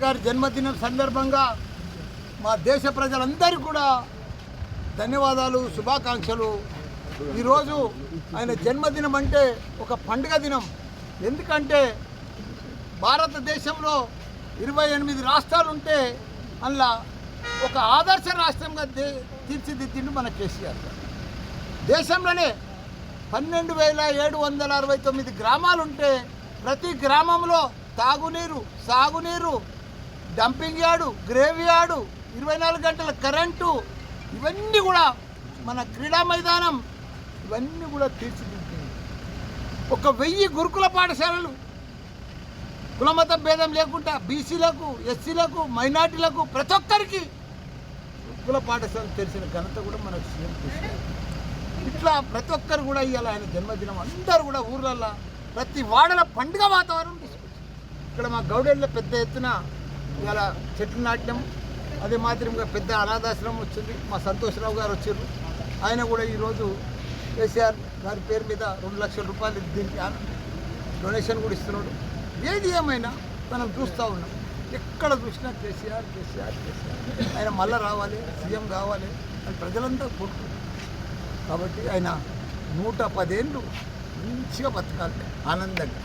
గారి జన్మదినం సందర్భంగా మా దేశ ప్రజలందరికీ కూడా ధన్యవాదాలు, శుభాకాంక్షలు. ఈరోజు ఆయన జన్మదినం అంటే ఒక పండుగ దినం. ఎందుకంటే భారతదేశంలో 28 రాష్ట్రాలు ఉంటే అందులో ఒక ఆదర్శ రాష్ట్రంగా తీర్చిదిద్దిండు మన కేసీఆర్ గారు. దేశంలోనే 12,769 గ్రామాలు ఉంటే ప్రతి గ్రామంలో తాగునీరు, సాగునీరు, డంపింగ్ యార్డు, గ్రేవ్ యార్డు, 24 గంటల కరెంటు, ఇవన్నీ కూడా మన క్రీడా మైదానం, ఇవన్నీ కూడా తీర్చిదిద్దింది. 1000 గురుకుల పాఠశాలలు కులమత భేదం లేకుండా బీసీలకు, ఎస్సీలకు, మైనార్టీలకు ప్రతి ఒక్కరికి గురుకుల పాఠశాలలు తెరిచిన ఘనత కూడా మనకు సీఎం కేసీఆర్. ఇట్లా ప్రతి ఒక్కరు కూడా ఇవాళ ఆయన జన్మదినం అందరూ కూడా ఊర్లల్లో ప్రతి వాడల పండుగ వాతావరణం తీసుకొచ్చారు. ఇక్కడ మా గౌడెళ్ళ పెద్ద ఎత్తున ఇవాళ చెట్లు నాట్యం, అదే మాదిరిగా పెద్ద అనాథాశ్రమం వచ్చింది. మా సంతోషరావు గారు వచ్చారు. ఆయన కూడా ఈరోజు కేసీఆర్ గారి పేరు మీద 2 లక్షల రూపాయలు దీనికి డొనేషన్ కూడా ఇస్తున్నాడు. ఏది ఏమైనా మనం చూస్తూ ఉన్నాం, ఎక్కడ చూసినా కేసీఆర్ కేసీఆర్ కేసీఆర్. ఆయన మళ్ళీ రావాలి, సీఎం కావాలి అని ప్రజలంతా కోరుకుంటారు. కాబట్టి ఆయన 110 ఏళ్ళు మంచిగా బతకాలి ఆనందంగా.